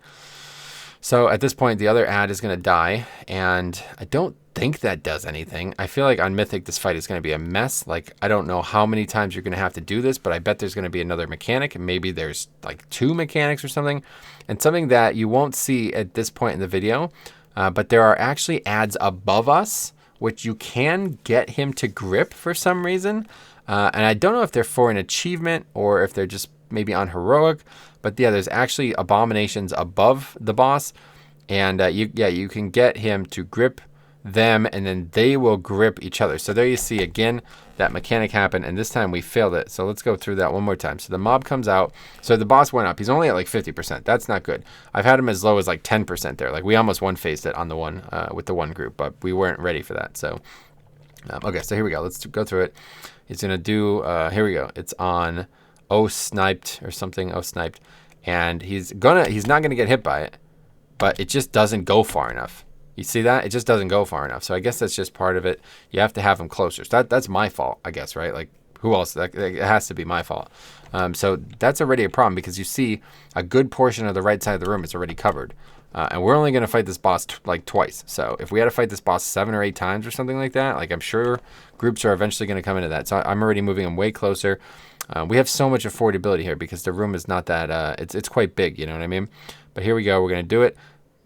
So at this point, the other ad is going to die, and I don't think that does anything. I feel like on Mythic, this fight is going to be a mess. Like, I don't know how many times you're going to have to do this, but I bet there's going to be another mechanic, and maybe there's like 2 mechanics or something. And something that you won't see at this point in the video, but there are actually ads above us, which you can get him to grip for some reason. And I don't know if they're for an achievement or if they're just maybe on heroic. But yeah, there's actually abominations above the boss. And you can get him to grip them, and then they will grip each other. So there you see again that mechanic happen, and this time we failed it. So let's go through that one more time. So the mob comes out. So the boss went up. He's only at like 50%. That's not good. I've had him as low as like 10% there. Like we almost one-faced it on the one with the one group, but we weren't ready for that. So okay, so here we go. Let's go through it. He's gonna do here we go. It's on sniped or something. Sniped, and he's not gonna get hit by it, but it just doesn't go far enough. You see that? It just doesn't go far enough. So I guess that's just part of it. You have to have him closer. So that's my fault, I guess, right? Like, who else? It has to be my fault. So that's already a problem because you see a good portion of the right side of the room is already covered. And we're only going to fight this boss like twice. So if we had to fight this boss 7 or 8 times or something like that, like I'm sure groups are eventually going to come into that. So I'm already moving him way closer. We have so much affordability here because the room is not that, it's quite big, you know what I mean? But here we go. We're going to do it.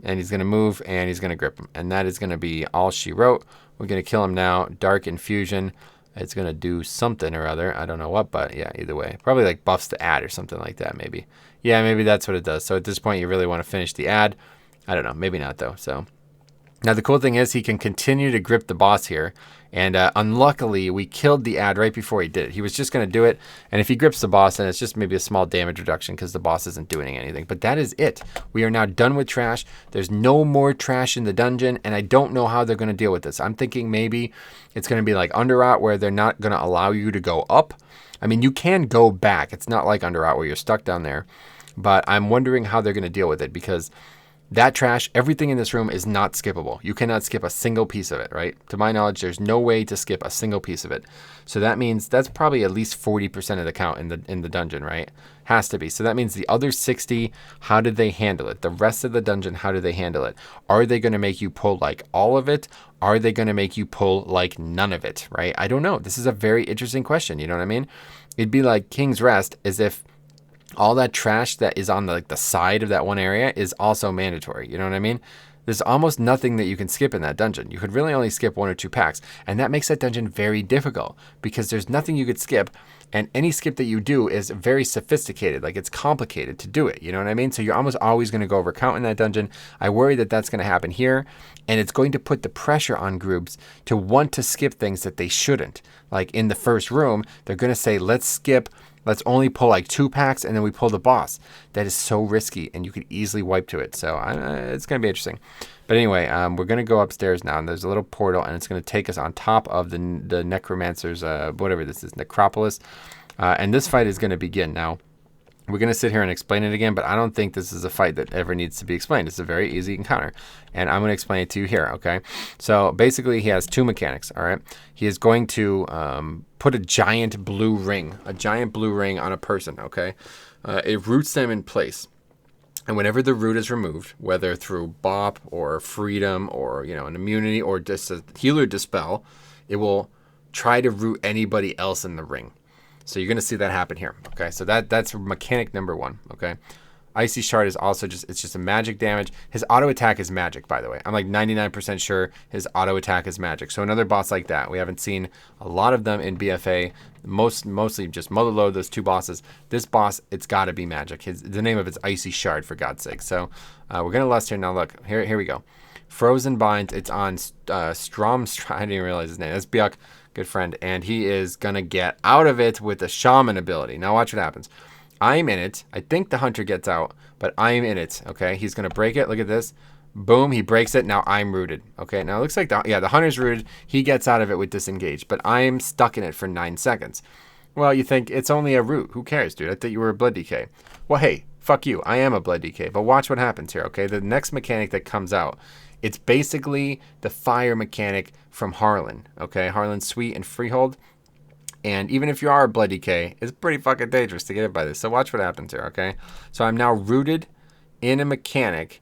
And he's going to move, and he's going to grip him. And that is going to be all she wrote. We're going to kill him now. Dark Infusion. It's going to do something or other. I don't know what, but yeah, either way. Probably like buffs the ad or something like that, maybe. Yeah, maybe that's what it does. So at this point, you really want to finish the ad. I don't know. Maybe not, though. So now the cool thing is he can continue to grip the boss here. And unluckily, we killed the ad right before he did it. He was just going to do it. And if he grips the boss, then it's just maybe a small damage reduction because the boss isn't doing anything. But that is it. We are now done with trash. There's no more trash in the dungeon. And I don't know how they're going to deal with this. I'm thinking maybe it's going to be like Underrot where they're not going to allow you to go up. I mean, you can go back. It's not like Underrot where you're stuck down there. But I'm wondering how they're going to deal with it because that trash, everything in this room is not skippable. You cannot skip a single piece of it, right? To my knowledge, there's no way to skip a single piece of it. So that means that's probably at least 40% of the count in the dungeon, right? Has to be. So that means the other 60, how did they handle it? The rest of the dungeon, how do they handle it? Are they going to make you pull like all of it? Are they going to make you pull like none of it, right? I don't know. This is a very interesting question. You know what I mean? It'd be like King's Rest as if all that trash that is on the side of that one area is also mandatory. You know what I mean? There's almost nothing that you can skip in that dungeon. You could really only skip 1 or 2 packs. And that makes that dungeon very difficult because there's nothing you could skip. And any skip that you do is very sophisticated. Like it's complicated to do it. You know what I mean? So you're almost always going to go over count in that dungeon. I worry that that's going to happen here. And it's going to put the pressure on groups to want to skip things that they shouldn't. Like in the first room, they're going to say, let's skip. Let's only pull like 2 packs and then we pull the boss. That is so risky and you could easily wipe to it. So it's going to be interesting. But anyway, we're going to go upstairs now and there's a little portal and it's going to take us on top of the Necromancer's, whatever this is, Necropolis. And this fight is going to begin now. We're going to sit here and explain it again, but I don't think this is a fight that ever needs to be explained. It's a very easy encounter, and I'm going to explain it to you here, okay? So basically, he has 2 mechanics, all right? He is going to put a giant blue ring on a person, okay? It roots them in place, and whenever the root is removed, whether through bop or freedom or, you know, an immunity or just a healer dispel, it will try to root anybody else in the ring. So you're going to see that happen here, okay? So that's mechanic number 1, okay? Icy Shard is also just a magic damage. His auto attack is magic, by the way. I'm like 99% sure his auto attack is magic. So another boss like that. We haven't seen a lot of them in BFA. Mostly just mother load those 2 bosses. This boss, it's got to be magic. The name of it's Icy Shard, for God's sake. So we're going to lust here. Now look, here we go. Frozen Binds, it's on Strom. I didn't even realize his name. That's Byuk. Good friend, and he is gonna get out of it with the shaman ability. Now watch what happens. I'm in it. I think the hunter gets out, but I'm in it. Okay, he's gonna break it. Look at this. Boom, he breaks it. Now I'm rooted. Okay, now it looks like the hunter's rooted. He gets out of it with disengage, but I'm stuck in it for 9 seconds. Well, you think it's only a root. Who cares, dude? I thought you were a blood DK. Well, hey, fuck you. I am a blood DK, but watch what happens here. Okay, the next mechanic that comes out It's basically the fire mechanic from Harlan. Okay, Harlan's Sweet and Freehold. And even if you are a Blood Decay, it's pretty fucking dangerous to get hit by this. So watch what happens here, okay? So I'm now rooted in a mechanic.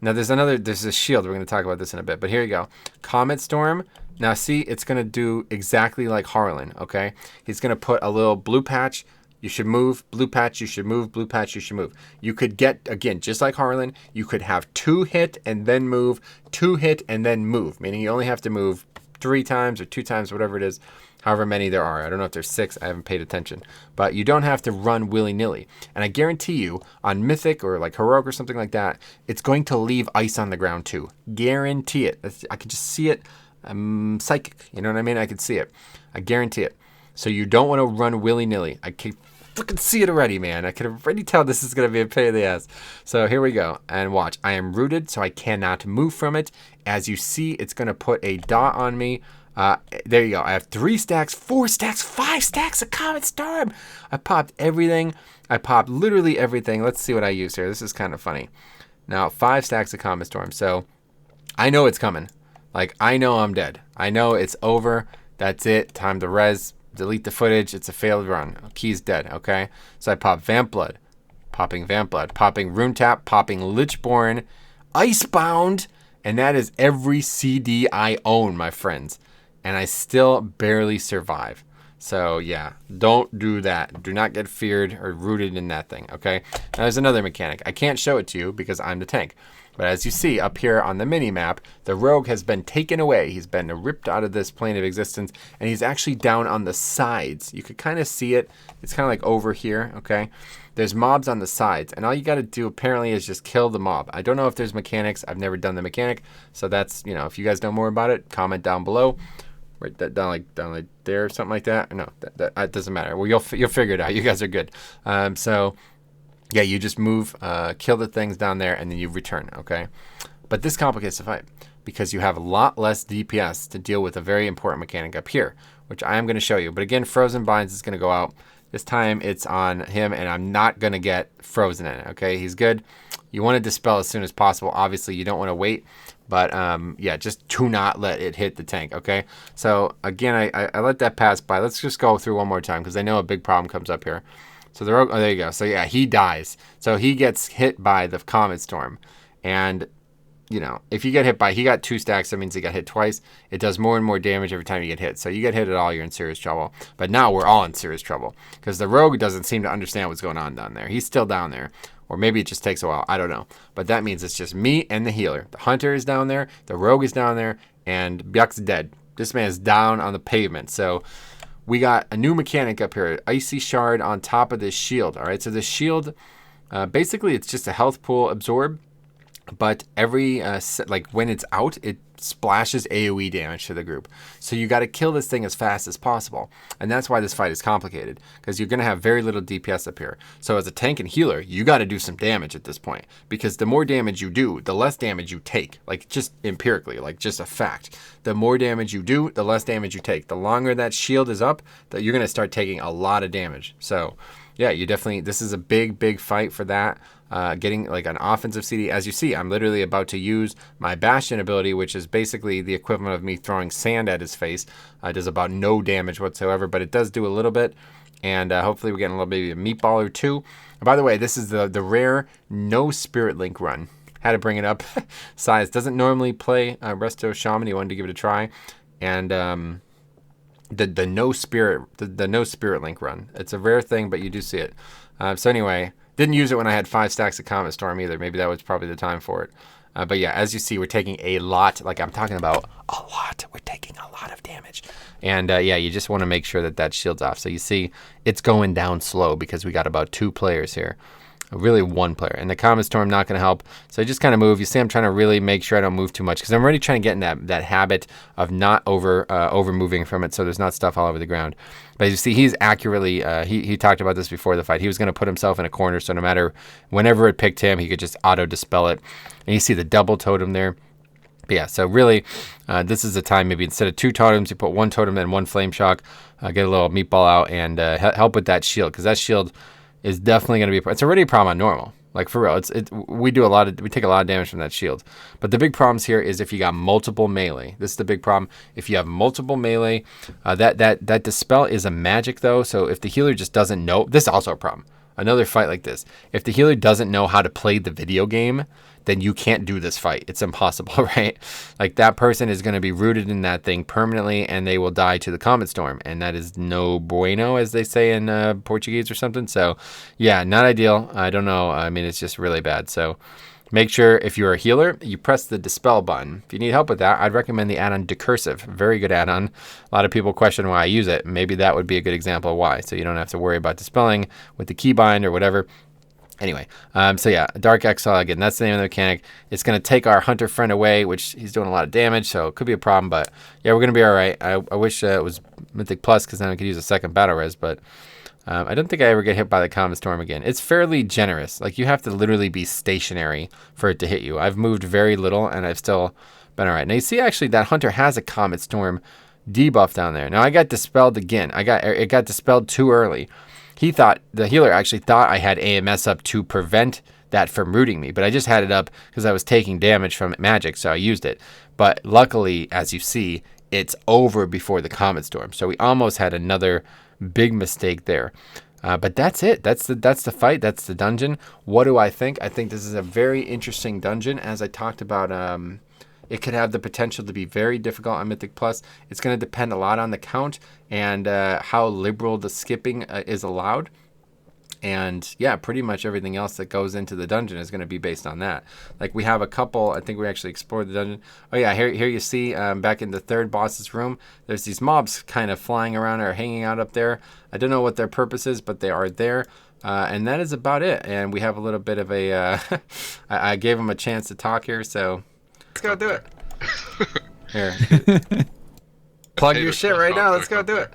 Now there's a shield. We're going to talk about this in a bit. But here you go. Comet Storm. Now see, it's going to do exactly like Harlan, okay? He's going to put a little blue patch. You should move. Blue patch, you should move. Blue patch, you should move. You could get, again, just like Harlan, you could have 2 hit and then move, 2 hit and then move. Meaning you only have to move 3 times or 2 times, whatever it is. However many there are. I don't know if there's 6. I haven't paid attention. But you don't have to run willy-nilly. And I guarantee you, on Mythic or like Heroic or something like that, it's going to leave ice on the ground too. Guarantee it. I can just see it. I'm psychic. You know what I mean? I can see it. I guarantee it. So you don't want to run willy-nilly. I can fucking see it already, man. I can already tell this is going to be a pain in the ass. So here we go. And watch. I am rooted, so I cannot move from it. As you see, it's going to put a dot on me. There you go. I have 3 stacks, 4 stacks, 5 stacks of Comet Storm. I popped everything. I popped literally everything. Let's see what I use here. This is kind of funny. Now, 5 stacks of Comet Storm. So I know it's coming. Like, I know I'm dead. I know it's over. That's it. Time to res. Delete the footage. It's a failed run. Key's dead. Okay. So I pop Vamp Blood. Popping Vamp Blood. Popping Rune Tap. Popping Lichborn. Icebound. And that is every CD I own, my friends. And I still barely survive. So yeah, don't do that. Do not get feared or rooted in that thing, okay? Now there's another mechanic. I can't show it to you because I'm the tank. But as you see up here on the mini map, the rogue has been taken away. He's been ripped out of this plane of existence, and he's actually down on the sides. You could kind of see it. It's kind of like over here, okay? There's mobs on the sides, and all you got to do apparently is just kill the mob. I don't know if there's mechanics. I've never done the mechanic, so that's, you know, if you guys know more about it, comment down below. Right down like there or something like that. No, that doesn't matter. Well, you'll figure it out. You guys are good. So yeah, you just move, kill the things down there, and then you return. Okay, but this complicates the fight because you have a lot less DPS to deal with a very important mechanic up here, which I am going to show you. But again, Frozen Binds is going to go out. This time it's on him, and I'm not going to get frozen in it. Okay, he's good. You want to dispel as soon as possible. Obviously, you don't want to wait. But yeah, just do not let it hit the tank, okay? So again, I let that pass by. Let's just go through one more time because I know a big problem comes up here. So the rogue, oh, there you go. So yeah, he dies. So he gets hit by the Comet Storm. And, you know, if you get hit by, he got 2 stacks, that means he got hit twice. It does more and more damage every time you get hit. So you get hit at all, you're in serious trouble. But now we're all in serious trouble because the rogue doesn't seem to understand what's going on down there. He's still down there. Or maybe it just takes a while. I don't know. But that means it's just me and the healer. The hunter is down there. The rogue is down there. And Byuk's dead. This man is down on the pavement. So we got a new mechanic up here. Icy Shard on top of this shield. All right. So the shield, basically it's just a health pool absorb. But every, like when it's out, it splashes AoE damage to the group. So you got to kill this thing as fast as possible. And that's why this fight is complicated, because you're going to have very little DPS up here. So as a tank and healer, you got to do some damage at this point, because the more damage you do, the less damage you take. Like just empirically, like just a fact. The more damage you do, the less damage you take. The longer that shield is up, that you're going to start taking a lot of damage. So yeah, you definitely, this is a big fight for that. Getting like an offensive CD. As you see, I'm literally about to use my Bastion ability, which is basically the equivalent of me throwing sand at his face. It does about no damage whatsoever, but it does do a little bit. And hopefully we're getting a little maybe a meatball or 2. And by the way, this is the rare no Spirit Link run. Had to bring it up. Size doesn't normally play Resto Shaman. He wanted to give it a try. And the no Spirit Link run. It's a rare thing, but you do see it. So anyway, didn't use it when I had 5 stacks of Comet Storm either. Maybe that was probably the time for it. But yeah, as you see, we're taking a lot. Like I'm talking about a lot. We're taking a lot of damage. And yeah, you just want to make sure that that shield's off. So you see, it's going down slow because we got about 2 players here. Really 1 player. And the Comet Storm not going to help. So I just kind of move. You see, I'm trying to really make sure I don't move too much because I'm already trying to get in that habit of not over moving from it, so there's not stuff all over the ground. But as you see, he's accurately, he talked about this before the fight. He was going to put himself in a corner, so no matter, whenever it picked him, he could just auto-dispel it. And you see the double totem there. But yeah, so really, this is the time maybe instead of 2 totems, you put 1 totem and 1 flame shock, get a little meatball out, and help with that shield, because that shield is definitely going to be, it's already a problem on normal. Like for real, we take a lot of damage from that shield. But the big problems here is if you got multiple melee. This is the big problem. If you have multiple melee, that dispel is a magic though. So if the healer just doesn't know, this is also a problem. Another fight like this, if the healer doesn't know how to play the video game, then you can't do this fight. It's impossible, right? Like that person is going to be rooted in that thing permanently and they will die to the Comet Storm. And that is no bueno, as they say in Portuguese or something. So yeah, not ideal. I don't know. I mean, it's just really bad. So make sure if you're a healer, you press the Dispel button. If you need help with that, I'd recommend the add-on Decursive. Very good add-on. A lot of people question why I use it. Maybe that would be a good example of why. So you don't have to worry about dispelling with the keybind or whatever. Anyway, so yeah, Dark Exile, again, that's the name of the mechanic. It's going to take our hunter friend away, which he's doing a lot of damage, so it could be a problem, but yeah, we're going to be all right. I wish it was Mythic Plus, because then we could use a second battle res, but I don't think I ever get hit by the Comet Storm again. It's fairly generous. Like, you have to literally be stationary for it to hit you. I've moved very little, and I've still been all right. Now, you see, actually, that hunter has a Comet Storm debuff down there. Now, I got dispelled again. It got dispelled too early. The healer actually thought I had AMS up to prevent that from rooting me, but I just had it up because I was taking damage from magic, so I used it. But luckily, as you see, it's over before the Comet Storm, so we almost had another big mistake there. But that's it. That's the fight. That's the dungeon. What do I think? I think this is a very interesting dungeon. As I talked about, it could have the potential to be very difficult on Mythic Plus. It's going to depend a lot on the count and how liberal the skipping is allowed. And yeah, pretty much everything else that goes into the dungeon is going to be based on that. Like we have a couple, I think we actually explored the dungeon. Oh yeah, here you see back in the third boss's room, there's these mobs kind of flying around or hanging out up there. I don't know what their purpose is, but they are there. And that is about it. And we have a little bit of a, I gave them a chance to talk here, so let's go do it. Here. Plug your shit right now. Let's go do it.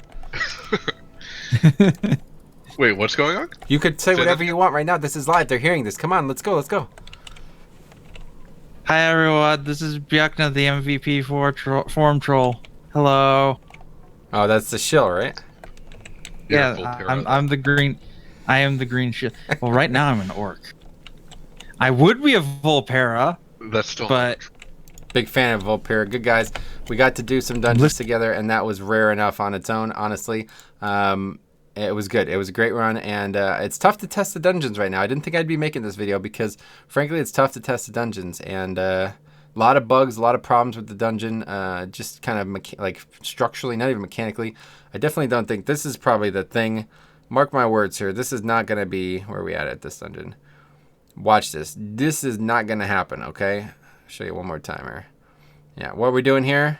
Wait, what's going on? You could say whatever you want right now. This is live. They're hearing this. Come on, let's go. Hi everyone, this is Björkna, the MVP form troll. Hello. Oh, that's the shill, right? Yeah, I'm the green. I am the green shill. Well, right now I'm an orc. I would be a Volpera. That's still. But big fan of Volpera. Good guys. We got to do some dungeons together, and that was rare enough on its own, honestly. It was good. It was a great run, and it's tough to test the dungeons right now. I didn't think I'd be making this video because, frankly, it's tough to test the dungeons, and a lot of bugs, a lot of problems with the dungeon, just kind of like structurally, not even mechanically. I definitely don't think this is probably the thing. Mark my words here. This is not going to be where are we at this dungeon. Watch this. This is not going to happen, okay? I'll show you one more time here. Yeah, what we're doing here,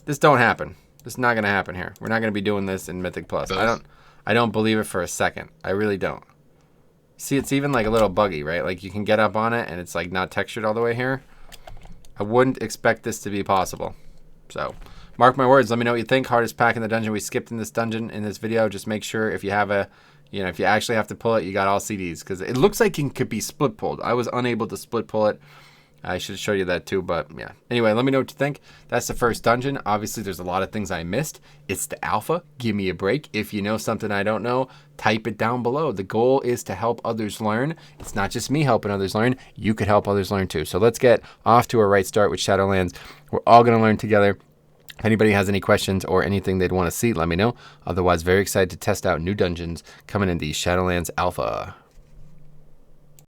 this don't happen. This is not going to happen here. We're not going to be doing this in Mythic Plus. I don't believe it for a second. I really don't. See, it's even like a little buggy, right? Like you can get up on it and it's like not textured all the way here. I wouldn't expect this to be possible. So, mark my words. Let me know what you think. Hardest pack in the dungeon. We skipped in this dungeon in this video. Just make sure if you have if you actually have to pull it, you got all CDs. Because it looks like it could be split pulled. I was unable to split pull it. I should show you that too, but yeah. Anyway, let me know what you think. That's the first dungeon. Obviously, there's a lot of things I missed. It's the alpha. Give me a break. If you know something I don't know, type it down below. The goal is to help others learn. It's not just me helping others learn. You could help others learn too. So let's get off to a right start with Shadowlands. We're all going to learn together. If anybody has any questions or anything they'd want to see, let me know. Otherwise, very excited to test out new dungeons coming in the Shadowlands Alpha.